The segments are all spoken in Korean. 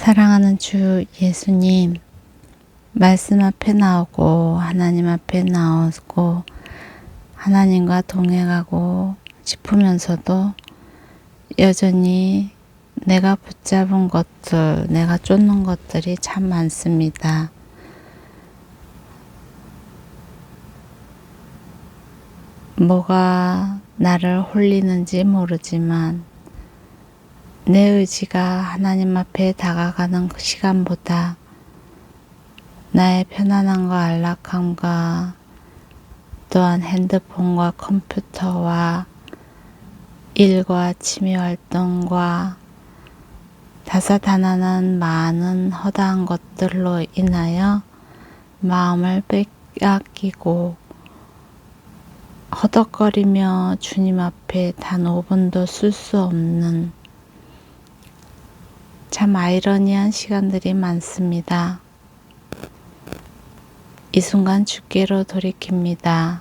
사랑하는 주 예수님, 말씀 앞에 나오고 하나님 앞에 나오고 하나님과 동행하고 싶으면서도 여전히 내가 붙잡은 것들, 내가 쫓는 것들이 참 많습니다. 뭐가 나를 홀리는지 모르지만 내 의지가 하나님 앞에 다가가는 그 시간보다 나의 편안함과 안락함과 또한 핸드폰과 컴퓨터와 일과 취미활동과 다사다난한 많은 허다한 것들로 인하여 마음을 빼앗기고 허덕거리며 주님 앞에 단 5분도 쓸 수 없는 참 아이러니한 시간들이 많습니다. 이 순간 주께로 돌이킵니다.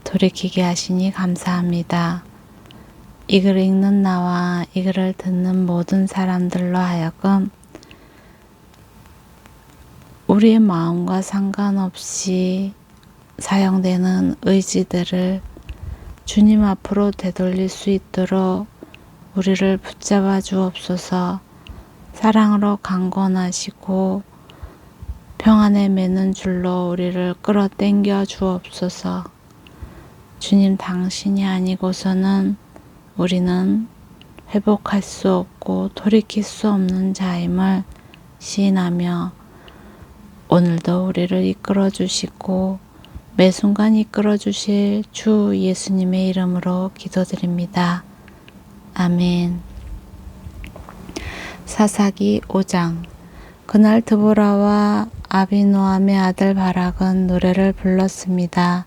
돌이키게 하시니 감사합니다. 이 글을 읽는 나와 이 글을 듣는 모든 사람들로 하여금 우리의 마음과 상관없이 사용되는 의지들을 주님 앞으로 되돌릴 수 있도록 우리를 붙잡아 주옵소서. 사랑으로 강권하시고 평안에 매는 줄로 우리를 끌어당겨 주옵소서. 주님, 당신이 아니고서는 우리는 회복할 수 없고 돌이킬 수 없는 자임을 시인하며 오늘도 우리를 이끌어 주시고 매 순간 이끌어 주실 주 예수님의 이름으로 기도드립니다. 아멘. 사사기 5장. 그날 드보라와 아비노함의 아들 바락은 노래를 불렀습니다.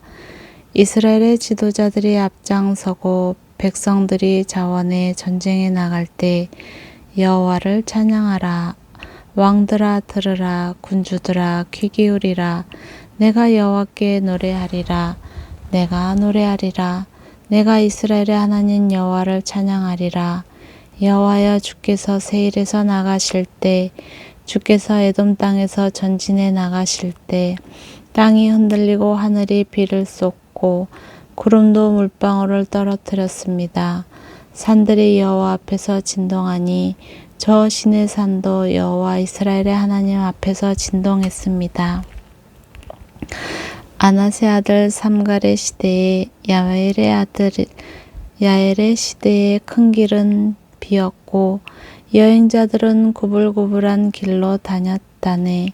이스라엘의 지도자들이 앞장서고 백성들이 자원해 전쟁에 나갈 때 여호와를 찬양하라. 왕들아 들으라. 군주들아 귀 기울이라. 내가 여호와께 노래하리라. 내가 노래하리라. 내가 이스라엘의 하나님 여호와를 찬양하리라. 여호와여, 주께서 세일에서 나가실 때, 주께서 에돔 땅에서 전진해 나가실 때 땅이 흔들리고 하늘이 비를 쏟고 구름도 물방울을 떨어뜨렸습니다. 산들이 여호와 앞에서 진동하니 저 시내 산도 여호와 이스라엘의 하나님 앞에서 진동했습니다. 아나세 아들 삼갈의 시대에 야엘의 시대에 큰 길은 비었고 여행자들은 구불구불한 길로 다녔다네.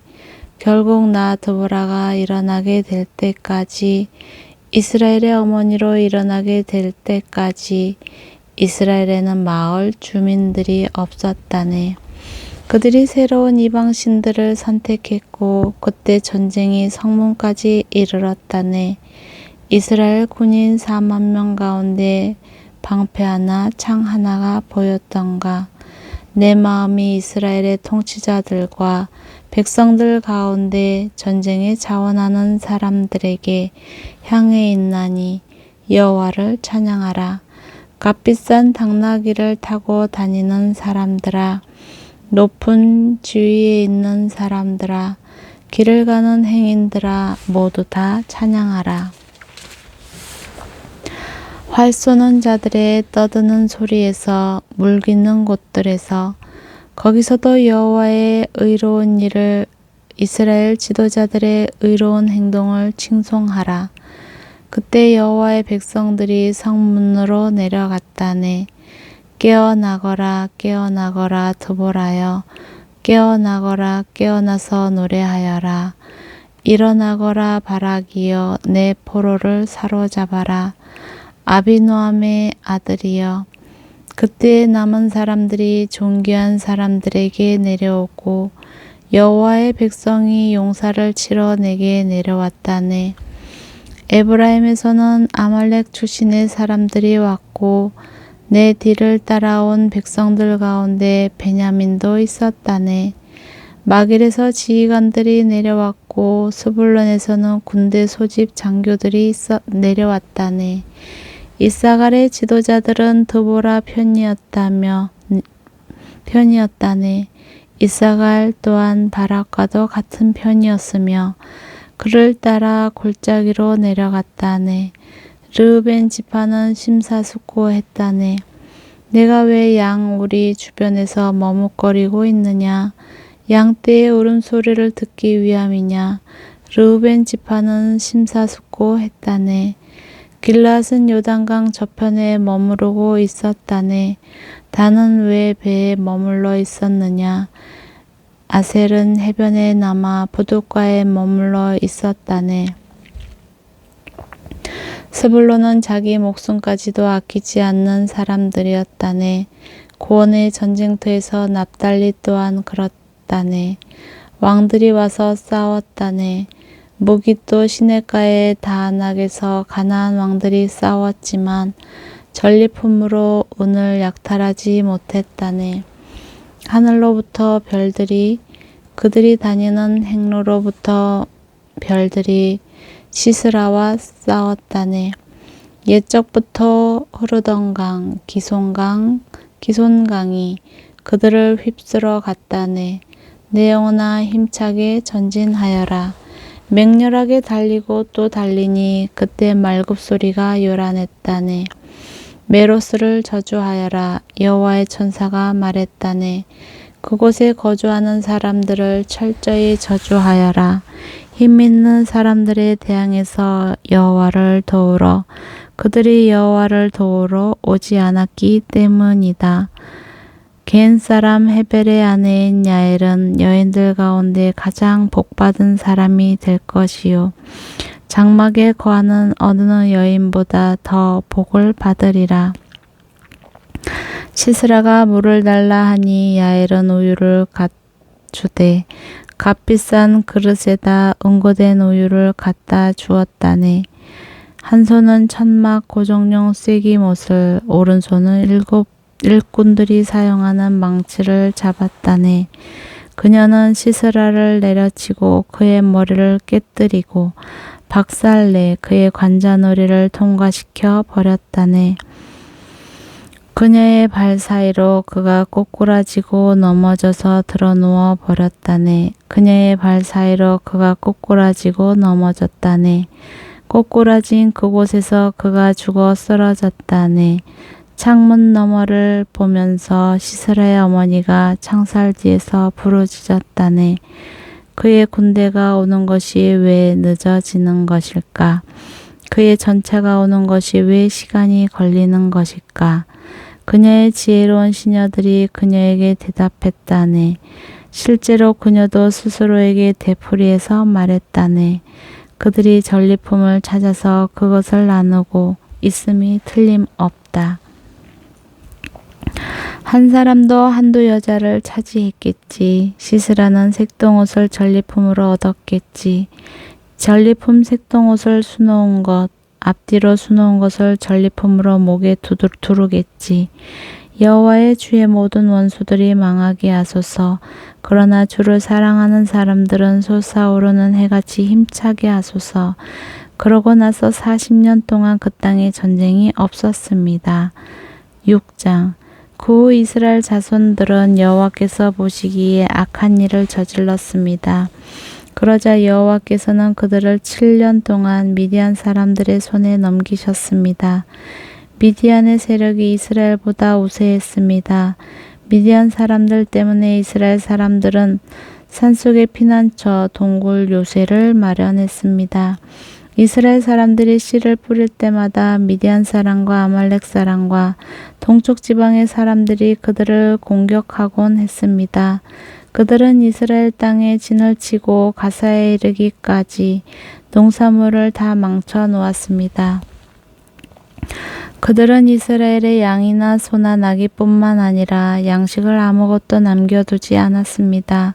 결국 나 드보라가 일어나게 될 때까지, 이스라엘의 어머니로 일어나게 될 때까지 이스라엘에는 마을 주민들이 없었다네. 그들이 새로운 이방신들을 선택했고 그때 전쟁이 성문까지 이르렀다네. 이스라엘 군인 4만 명 가운데 방패 하나, 창 하나가 보였던가. 내 마음이 이스라엘의 통치자들과 백성들 가운데 전쟁에 자원하는 사람들에게 향해 있나니 여호와를 찬양하라. 값비싼 당나귀를 타고 다니는 사람들아, 높은 지위에 있는 사람들아, 길을 가는 행인들아, 모두 다 찬양하라. 활 쏘는 자들의 떠드는 소리에서, 물깃는 곳들에서, 거기서도 여호와의 의로운 일을, 이스라엘 지도자들의 의로운 행동을 칭송하라. 그때 여호와의 백성들이 성문으로 내려갔다네. 깨어나거라, 깨어나거라, 드보라여. 깨어나거라, 깨어나서 노래하여라. 일어나거라, 바락이여, 내 포로를 사로잡아라. 아비노함의 아들이여. 그때 남은 사람들이 존귀한 사람들에게 내려오고 여호와의 백성이 용사를 치러 내게 내려왔다네. 에브라임에서는 아말렉 출신의 사람들이 왔고 내 뒤를 따라온 백성들 가운데 베냐민도 있었다네. 마길에서 지휘관들이 내려왔고 스불론에서는 군대 소집 장교들이 내려왔다네. 이사갈의 지도자들은 드보라 편이었다네. 이사갈 또한 바락과도 같은 편이었으며 그를 따라 골짜기로 내려갔다네. 르우벤 지파는 심사숙고했다네. 내가 왜 양 우리 주변에서 머뭇거리고 있느냐? 양떼의 울음소리를 듣기 위함이냐? 르우벤 지파는 심사숙고했다네. 길앗은 요단강 저편에 머무르고 있었다네. 단은 왜 배에 머물러 있었느냐? 아셀은 해변에 남아 부둣가에 머물러 있었다네. 스불론은 자기 목숨까지도 아끼지 않는 사람들이었다네. 고원의 전쟁터에서 납달리 또한 그렇다네. 왕들이 와서 싸웠다네. 무깃도 시냇가의 다낙에서 가나안 왕들이 싸웠지만 전리품으로 운을 약탈하지 못했다네. 하늘로부터 별들이 그들이 다니는 행로로부터 별들이 시스라와 싸웠다네. 옛적부터 흐르던 강, 기손강이 그들을 휩쓸어 갔다네. 내 영혼아 힘차게 전진하여라. 맹렬하게 달리고 또 달리니 그때 말굽소리가 요란했다네. 메로스를 저주하여라. 여호와의 천사가 말했다네. 그곳에 거주하는 사람들을 철저히 저주하여라. 힘있는 사람들에 대항해서 여호와를 도우러 그들이 여호와를 도우러 오지 않았기 때문이다. 겐 사람 헤벨의 아내인 야엘은 여인들 가운데 가장 복받은 사람이 될 것이요 장막에 거하는 어느 여인보다 더 복을 받으리라. 시스라가 물을 달라 하니 야엘은 우유를 갖주되 값비싼 그릇에다 응고된 우유를 갖다 주었다네. 한 손은 천막 고정용 쐐기못을 오른손은 일꾼들이 사용하는 망치를 잡았다네. 그녀는 시스라를 내려치고 그의 머리를 깨뜨리고 박살내 그의 관자놀이를 통과시켜 버렸다네. 그녀의 발 사이로 그가 꼬꾸라지고 넘어져서 드러누워 버렸다네. 그녀의 발 사이로 그가 꼬꾸라지고 넘어졌다네. 꼬꾸라진 그곳에서 그가 죽어 쓰러졌다네. 창문 너머를 보면서 시스라의 어머니가 창살 뒤에서 부르짖었다네. 그의 군대가 오는 것이 왜 늦어지는 것일까? 그의 전차가 오는 것이 왜 시간이 걸리는 것일까? 그녀의 지혜로운 시녀들이 그녀에게 대답했다네. 실제로 그녀도 스스로에게 되풀이해서 말했다네. 그들이 전리품을 찾아서 그것을 나누고 있음이 틀림없다. 한 사람도 한두 여자를 차지했겠지. 시스라는 색동옷을 전리품으로 얻었겠지. 전리품 색동옷을 수놓은 것, 앞뒤로 수놓은 것을 전리품으로 목에 두르겠지. 여호와의 주의 모든 원수들이 망하게 하소서. 그러나 주를 사랑하는 사람들은 솟아오르는 해같이 힘차게 하소서. 그러고 나서 40년 동안 그 땅에 전쟁이 없었습니다. 6장 그 후 이스라엘 자손들은 여호와께서 보시기에 악한 일을 저질렀습니다. 그러자 여호와께서는 그들을 7년 동안 미디안 사람들의 손에 넘기셨습니다. 미디안의 세력이 이스라엘보다 우세했습니다. 미디안 사람들 때문에 이스라엘 사람들은 산속의 피난처 동굴 요새를 마련했습니다. 이스라엘 사람들이 씨를 뿌릴 때마다 미디안 사람과 아말렉 사람과 동쪽 지방의 사람들이 그들을 공격하곤 했습니다. 그들은 이스라엘 땅에 진을 치고 가사에 이르기까지 농사물을 다 망쳐 놓았습니다. 그들은 이스라엘의 양이나 소나 나귀뿐만 아니라 양식을 아무것도 남겨두지 않았습니다.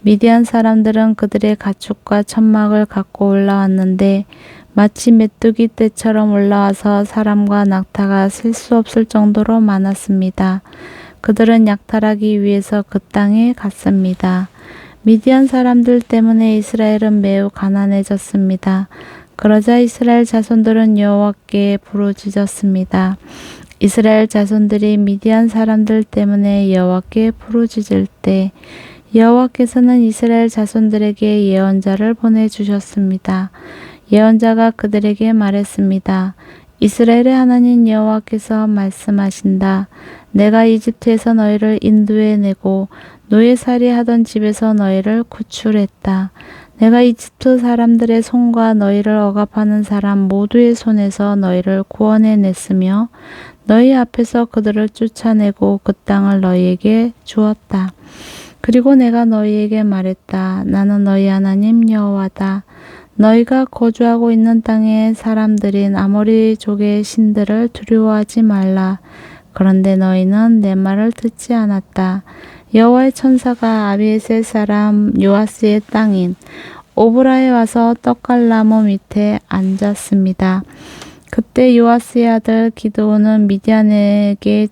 미디안 사람들은 그들의 가축과 천막을 갖고 올라왔는데 마치 메뚜기 떼처럼 올라와서 사람과 낙타가 셀 수 없을 정도로 많았습니다. 그들은 약탈하기 위해서 그 땅에 갔습니다. 미디안 사람들 때문에 이스라엘은 매우 가난해졌습니다. 그러자 이스라엘 자손들은 여호와께 부르짖었습니다. 이스라엘 자손들이 미디안 사람들 때문에 여호와께 부르짖을 때 여호와께서는 이스라엘 자손들에게 예언자를 보내주셨습니다. 예언자가 그들에게 말했습니다. 이스라엘의 하나님 여호와께서 말씀하신다. 내가 이집트에서 너희를 인도해내고 노예살이 하던 집에서 너희를 구출했다. 내가 이집트 사람들의 손과 너희를 억압하는 사람 모두의 손에서 너희를 구원해냈으며 너희 앞에서 그들을 쫓아내고 그 땅을 너희에게 주었다. 그리고 내가 너희에게 말했다. 나는 너희 하나님 여호와다. 너희가 거주하고 있는 땅의 사람들인 아모리족의 신들을 두려워하지 말라. 그런데 너희는 내 말을 듣지 않았다. 여호와의 천사가 아비에셀 사람 요아스의 땅인 오브라에 와서 떡갈나무 밑에 앉았습니다. 그때 요아스의 아들 기드온은 미디안에게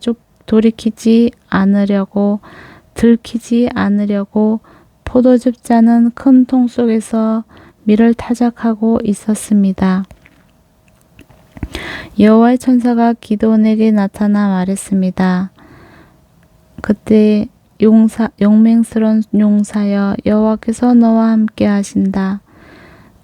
들키지 않으려고 포도즙 짜는 큰 통 속에서 밀을 타작하고 있었습니다. 여호와의 천사가 기드온에게 나타나 말했습니다. 그때 용맹스러운 용사여, 여호와께서 너와 함께 하신다.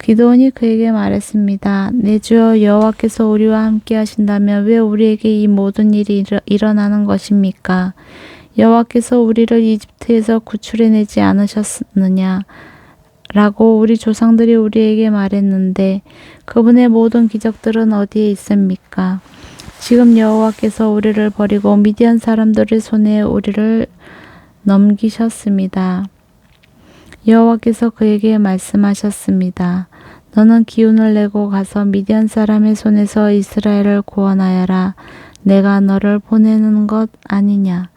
기드온이 그에게 말했습니다. 내 주여, 여호와께서 우리와 함께 하신다면 왜 우리에게 이 모든 일이 일어나는 것입니까? 여호와께서 우리를 이집트에서 구출해내지 않으셨느냐? 라고 우리 조상들이 우리에게 말했는데 그분의 모든 기적들은 어디에 있습니까? 지금 여호와께서 우리를 버리고 미디안 사람들의 손에 우리를 넘기셨습니다. 여호와께서 그에게 말씀하셨습니다. 너는 기운을 내고 가서 미디안 사람의 손에서 이스라엘을 구원하여라. 내가 너를 보내는 것 아니냐.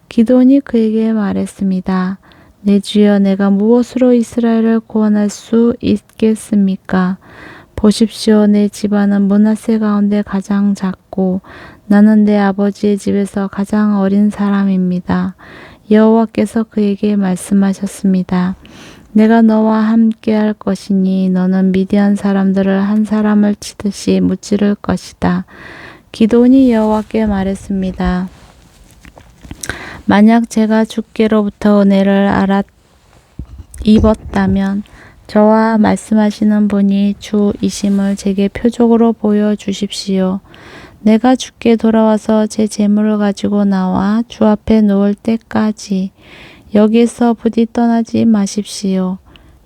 기드온이 그에게 말했습니다. 내 주여, 내가 무엇으로 이스라엘을 구원할 수 있겠습니까? 보십시오. 내 집안은 므낫세 가운데 가장 작고 나는 내 아버지의 집에서 가장 어린 사람입니다. 여호와께서 그에게 말씀하셨습니다. 내가 너와 함께 할 것이니 너는 미디안 사람들을 한 사람을 치듯이 무찌를 것이다. 기드온이 여호와께 말했습니다. 만약 제가 주께로부터 은혜를 입었다면 저와 말씀하시는 분이 주이심을 제게 표적으로 보여주십시오. 내가 주께 돌아와서 제 재물을 가지고 나와 주 앞에 놓을 때까지 여기에서 부디 떠나지 마십시오.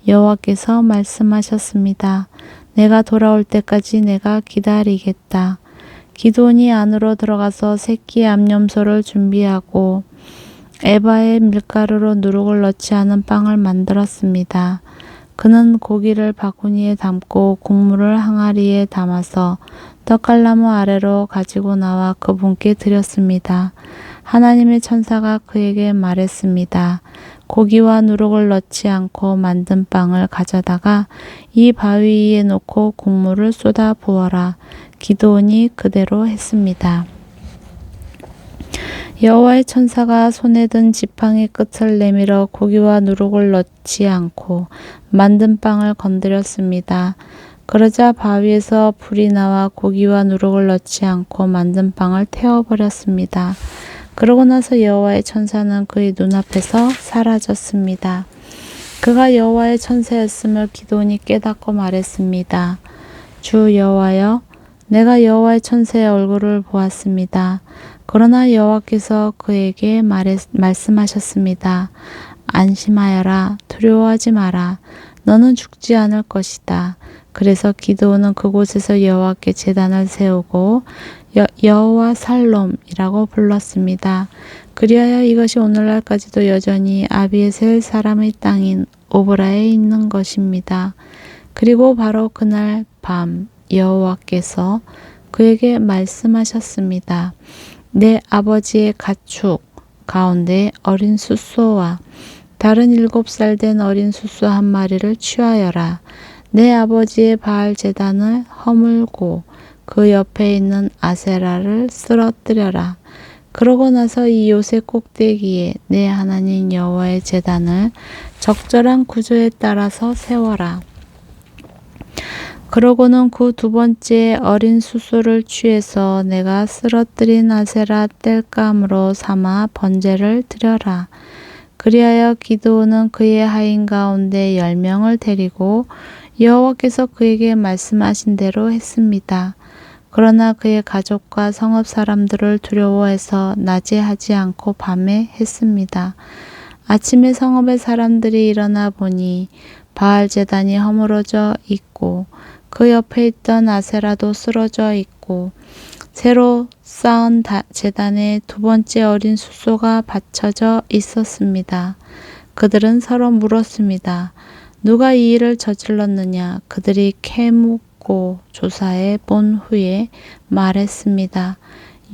여호와께서 말씀하셨습니다. 내가 돌아올 때까지 내가 기다리겠다. 기드온이 안으로 들어가서 새끼 암염소를 준비하고 에바에 밀가루로 누룩을 넣지 않은 빵을 만들었습니다. 그는 고기를 바구니에 담고 국물을 항아리에 담아서 떡갈나무 아래로 가지고 나와 그분께 드렸습니다. 하나님의 천사가 그에게 말했습니다. 고기와 누룩을 넣지 않고 만든 빵을 가져다가 이 바위 위에 놓고 국물을 쏟아 부어라. 기드온이 그대로 했습니다. 여호와의 천사가 손에 든 지팡이 끝을 내밀어 고기와 누룩을 넣지 않고 만든 빵을 건드렸습니다. 그러자 바위에서 불이 나와 고기와 누룩을 넣지 않고 만든 빵을 태워버렸습니다. 그러고 나서 여호와의 천사는 그의 눈앞에서 사라졌습니다. 그가 여호와의 천사였음을 기드온이 깨닫고 말했습니다. 주 여호와여, 내가 여호와의 천사의 얼굴을 보았습니다. 그러나 여호와께서 그에게 말씀하셨습니다. 안심하여라. 두려워하지 마라. 너는 죽지 않을 것이다. 그래서 기드온은 그곳에서 여호와께 제단을 세우고 여호와 살롬이라고 불렀습니다. 그리하여 이것이 오늘날까지도 여전히 아비에셀 사람의 땅인 오브라에 있는 것입니다. 그리고 바로 그날 밤 여호와께서 그에게 말씀하셨습니다. 내 아버지의 가축 가운데 어린 숫소와 다른 7살 된 어린 숫소 한 마리를 취하여라. 내 아버지의 바알 제단을 허물고 그 옆에 있는 아세라를 쓰러뜨려라. 그러고 나서 이 요새 꼭대기에 내 하나님 여호와의 제단을 적절한 구조에 따라서 세워라. 그러고는 그 두 번째 어린 숫소를 취해서 내가 쓰러뜨린 아세라 땔감으로 삼아 번제를 드려라. 그리하여 기드온은 그의 하인 가운데 10명을 데리고 여호와께서 그에게 말씀하신 대로 했습니다. 그러나 그의 가족과 성읍 사람들을 두려워해서 낮에 하지 않고 밤에 했습니다. 아침에 성읍의 사람들이 일어나 보니 바알 제단이 허물어져 있고 그 옆에 있던 아세라도 쓰러져 있고 새로 쌓은 제단에 두 번째 어린 숫소가 받쳐져 있었습니다. 그들은 서로 물었습니다. 누가 이 일을 저질렀느냐? 그들이 캐묻고 조사해 본 후에 말했습니다.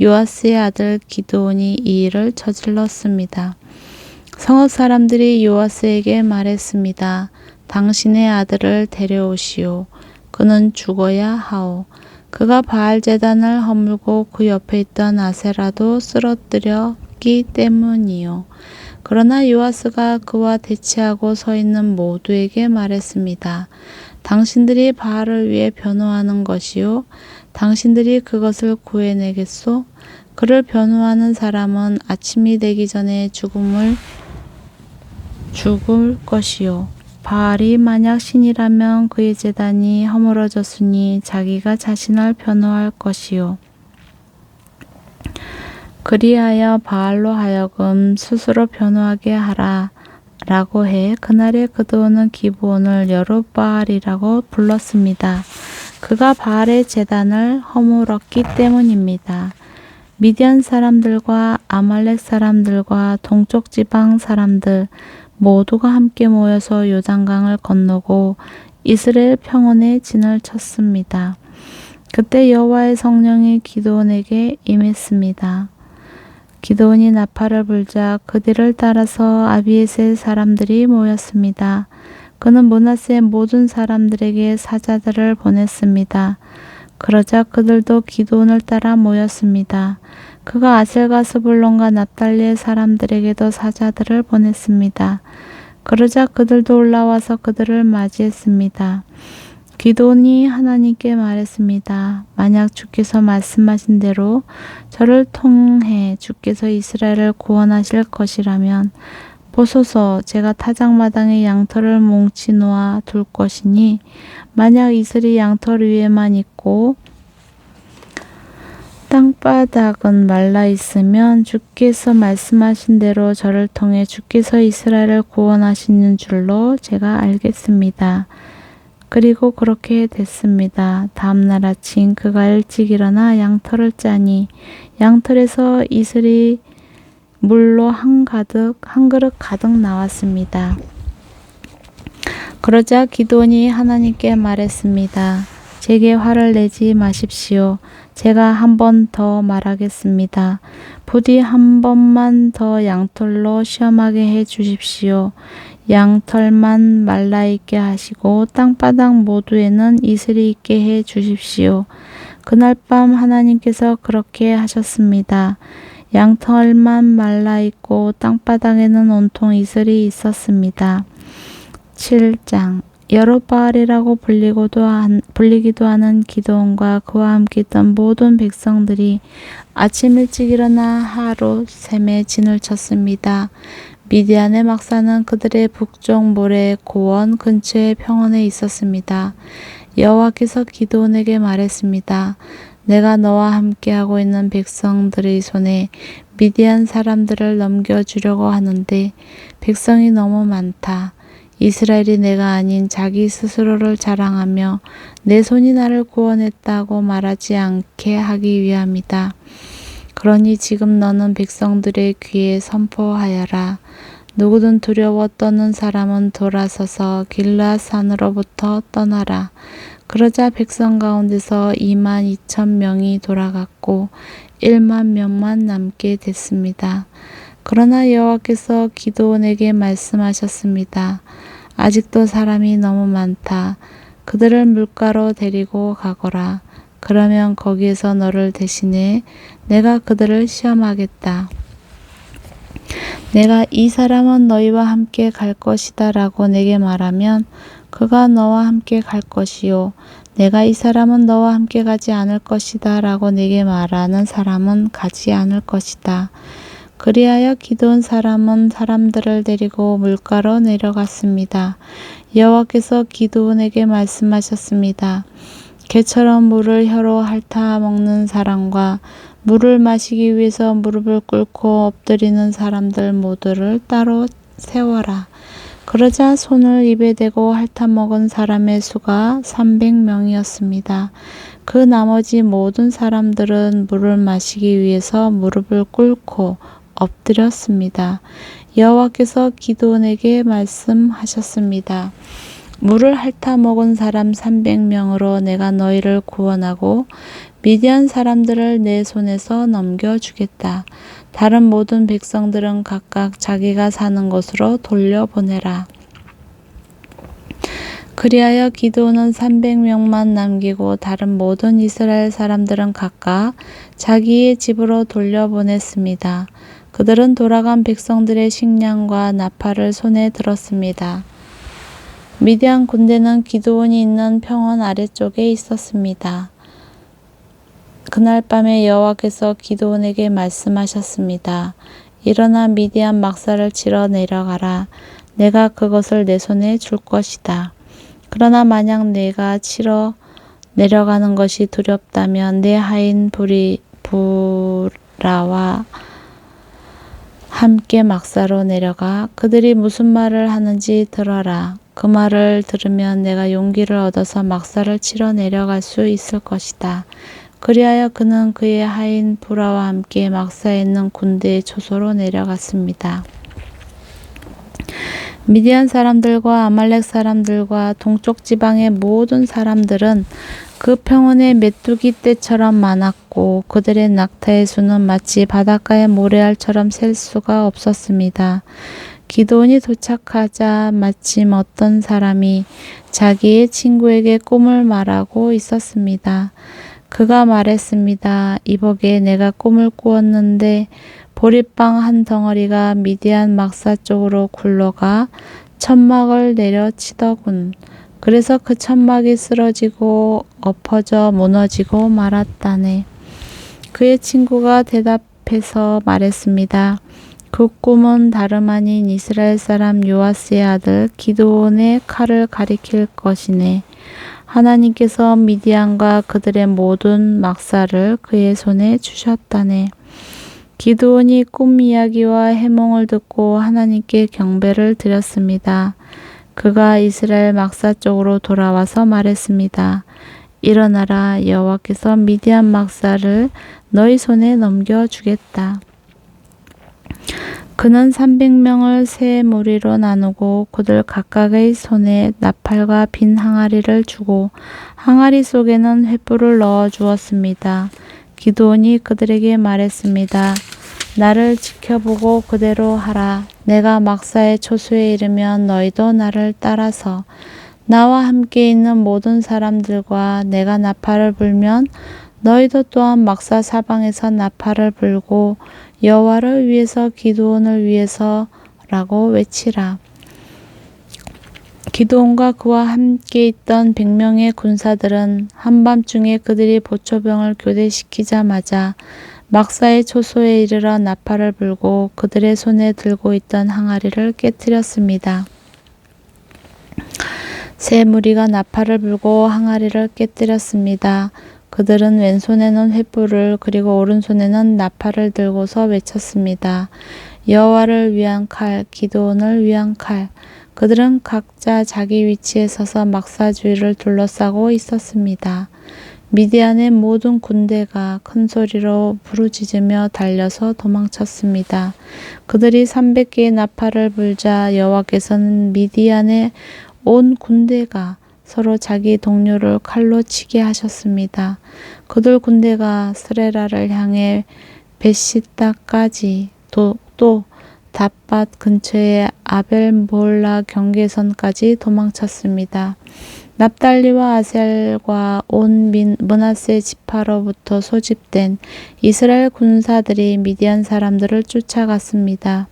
요아스의 아들 기드온이 이 일을 저질렀습니다. 성읍 사람들이 요아스에게 말했습니다. 당신의 아들을 데려오시오. 그는 죽어야 하오. 그가 바알 제단을 허물고 그 옆에 있던 아세라도 쓰러뜨렸기 때문이요. 그러나 요아스가 그와 대치하고 서 있는 모두에게 말했습니다. 당신들이 바알을 위해 변호하는 것이요. 당신들이 그것을 구해내겠소? 그를 변호하는 사람은 아침이 되기 전에 죽을 것이요. 바알이 만약 신이라면 그의 제단이 허물어졌으니 자기가 자신을 변호할 것이요. 그리하여 바알로 하여금 스스로 변호하게 하라 라고 해 그날에 기드온은 기브온을 여룻바알이라고 불렀습니다. 그가 바알의 제단을 허물었기 때문입니다. 미디안 사람들과 아말렉 사람들과 동쪽 지방 사람들 모두가 함께 모여서 요단강을 건너고 이스라엘 평원에 진을 쳤습니다. 그때 여호와의 성령이 기드온에게 임했습니다. 기드온이 나팔을 불자 그 뒤를 따라서 아비에셀 사람들이 모였습니다. 그는 므낫세의 모든 사람들에게 사자들을 보냈습니다. 그러자 그들도 기드온을 따라 모였습니다. 그가 아셀과 스불론과 납달리의 사람들에게도 사자들을 보냈습니다. 그러자 그들도 올라와서 그들을 맞이했습니다. 기드온이 하나님께 말했습니다. 만약 주께서 말씀하신 대로 저를 통해 주께서 이스라엘을 구원하실 것이라면 보소서, 제가 타작마당에 양털을 뭉치 놓아 둘 것이니 만약 이슬이 양털 위에만 있고 땅바닥은 말라 있으면 주께서 말씀하신 대로 저를 통해 주께서 이스라엘을 구원하시는 줄로 제가 알겠습니다. 그리고 그렇게 됐습니다. 다음날 아침 그가 일찍 일어나 양털을 짜니 양털에서 이슬이 물로 한 그릇 가득 나왔습니다. 그러자 기드온이 하나님께 말했습니다. 제게 화를 내지 마십시오. 제가 한 번 더 말하겠습니다. 부디 한 번만 더 양털로 시험하게 해 주십시오. 양털만 말라있게 하시고 땅바닥 모두에는 이슬이 있게 해 주십시오. 그날 밤 하나님께서 그렇게 하셨습니다. 양털만 말라있고 땅바닥에는 온통 이슬이 있었습니다. 7장 여룻바알이라고 불리기도 하는 기드온과 그와 함께 있던 모든 백성들이 아침 일찍 일어나 하루 샘에 진을 쳤습니다. 미디안의 막사는 그들의 북쪽 모래 고원 근처의 평원에 있었습니다. 여호와께서 기드온에게 말했습니다. 내가 너와 함께하고 있는 백성들의 손에 미디안 사람들을 넘겨주려고 하는데 백성이 너무 많다. 이스라엘이 내가 아닌 자기 스스로를 자랑하며 내 손이 나를 구원했다고 말하지 않게 하기 위함이다. 그러니 지금 너는 백성들의 귀에 선포하여라. 누구든 두려워 떠는 사람은 돌아서서 길르앗 산으로부터 떠나라. 그러자 백성 가운데서 22,000명이 돌아갔고 1만 명만 남게 됐습니다. 그러나 여호와께서 기드온에게 말씀하셨습니다. 아직도 사람이 너무 많다. 그들을 물가로 데리고 가거라. 그러면 거기에서 너를 대신해 내가 그들을 시험하겠다. 내가 이 사람은 너희와 함께 갈 것이다 라고 내게 말하면 그가 너와 함께 갈 것이요. 내가 이 사람은 너와 함께 가지 않을 것이다 라고 내게 말하는 사람은 가지 않을 것이다. 그리하여 기드온 사람은 사람들을 데리고 물가로 내려갔습니다. 여호와께서 기드온에게 말씀하셨습니다. 개처럼 물을 혀로 핥아 먹는 사람과 물을 마시기 위해서 무릎을 꿇고 엎드리는 사람들 모두를 따로 세워라. 그러자 손을 입에 대고 핥아 먹은 사람의 수가 300명이었습니다. 그 나머지 모든 사람들은 물을 마시기 위해서 무릎을 꿇고 엎드렸습니다. 여호와께서 기드온에게 말씀하셨습니다. 물을 핥아 먹은 사람 300명으로 내가 너희를 구원하고 미디안 사람들을 내 손에서 넘겨주겠다. 다른 모든 백성들은 각각 자기가 사는 곳으로 돌려보내라. 그리하여 기드온은 300명만 남기고 다른 모든 이스라엘 사람들은 각각 자기의 집으로 돌려보냈습니다. 그들은 돌아간 백성들의 식량과 나팔을 손에 들었습니다. 미디안 군대는 기드온이 있는 평원 아래쪽에 있었습니다. 그날 밤에 여호와께서 기드온에게 말씀하셨습니다. 일어나 미디안 막사를 치러 내려가라. 내가 그것을 내 손에 줄 것이다. 그러나 만약 내가 치러 내려가는 것이 두렵다면 내 하인 부라와 함께 막사로 내려가 그들이 무슨 말을 하는지 들어라. 그 말을 들으면 내가 용기를 얻어서 막사를 치러 내려갈 수 있을 것이다. 그리하여 그는 그의 하인 부라와 함께 막사에 있는 군대의 초소로 내려갔습니다. 미디안 사람들과 아말렉 사람들과 동쪽 지방의 모든 사람들은 그 평원에 메뚜기 떼처럼 많았고 그들의 낙타의 수는 마치 바닷가의 모래알처럼 셀 수가 없었습니다. 기드온이 도착하자 마침 어떤 사람이 자기의 친구에게 꿈을 말하고 있었습니다. 그가 말했습니다. 이보게 내가 꿈을 꾸었는데 보리빵 한 덩어리가 미디안 막사 쪽으로 굴러가 천막을 내려치더군. 그래서 그 천막이 쓰러지고 엎어져 무너지고 말았다네. 그의 친구가 대답해서 말했습니다. 그 꿈은 다름 아닌 이스라엘 사람 요아스의 아들 기드온의 칼을 가리킬 것이네. 하나님께서 미디안과 그들의 모든 막사를 그의 손에 주셨다네. 기드온이 꿈 이야기와 해몽을 듣고 하나님께 경배를 드렸습니다. 그가 이스라엘 막사 쪽으로 돌아와서 말했습니다. 일어나라, 여호와께서 미디안 막사를 너희 손에 넘겨주겠다. 그는 300명을 세 무리로 나누고 그들 각각의 손에 나팔과 빈 항아리를 주고 항아리 속에는 횃불을 넣어 주었습니다. 기드온이 그들에게 말했습니다. 나를 지켜보고 그대로 하라. 내가 막사의 초소에 이르면 너희도 나를 따라서 나와 함께 있는 모든 사람들과 내가 나팔을 불면 너희도 또한 막사 사방에서 나팔을 불고 여호와를 위해서 기드온을 위해서라고 외치라. 기드온과 그와 함께 있던 100명의 군사들은 한밤중에 그들이 보초병을 교대시키자마자 막사의 초소에 이르러 나팔을 불고 그들의 손에 들고 있던 항아리를 깨뜨렸습니다. 세 무리가 나팔을 불고 항아리를 깨뜨렸습니다. 그들은 왼손에는 횃불을 그리고 오른손에는 나팔을 들고서 외쳤습니다. 여호와를 위한 칼, 기드온을 위한 칼. 그들은 각자 자기 위치에 서서 막사 주위를 둘러싸고 있었습니다. 미디안의 모든 군대가 큰 소리로 부르짖으며 달려서 도망쳤습니다. 그들이 300개의 나팔을 불자 여호와께서는 미디안의 온 군대가 서로 자기 동료를 칼로 치게 하셨습니다. 그들 군대가 스레라를 향해 베시다까지 또 닷밭 근처의 아벨몰라 경계선까지 도망쳤습니다. 납달리와 아셀과 온 므낫세 지파로부터 소집된 이스라엘 군사들이 미디안 사람들을 쫓아갔습니다.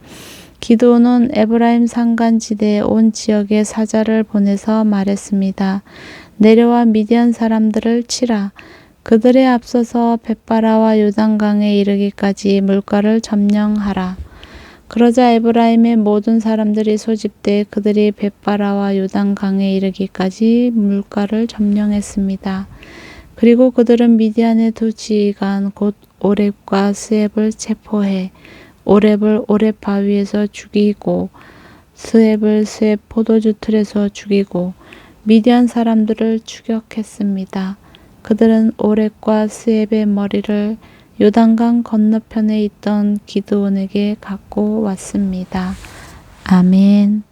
기드온은 에브라임 산간지대의 온 지역에 사자를 보내서 말했습니다. 내려와 미디안 사람들을 치라. 그들에 앞서서 벳바라와 요단강에 이르기까지 물가를 점령하라. 그러자 에브라임의 모든 사람들이 소집돼 그들이 벳바라와 요단강에 이르기까지 물가를 점령했습니다. 그리고 그들은 미디안의 두 지휘관 곧 오렙과 스앱을 체포해 오렙을 오렙 바위에서 죽이고 스앱을 스앱 포도주 틀에서 죽이고 미디안 사람들을 추격했습니다. 그들은 오렙과 스앱의 머리를 요단강 건너편에 있던 기드온에게 갖고 왔습니다. 아멘.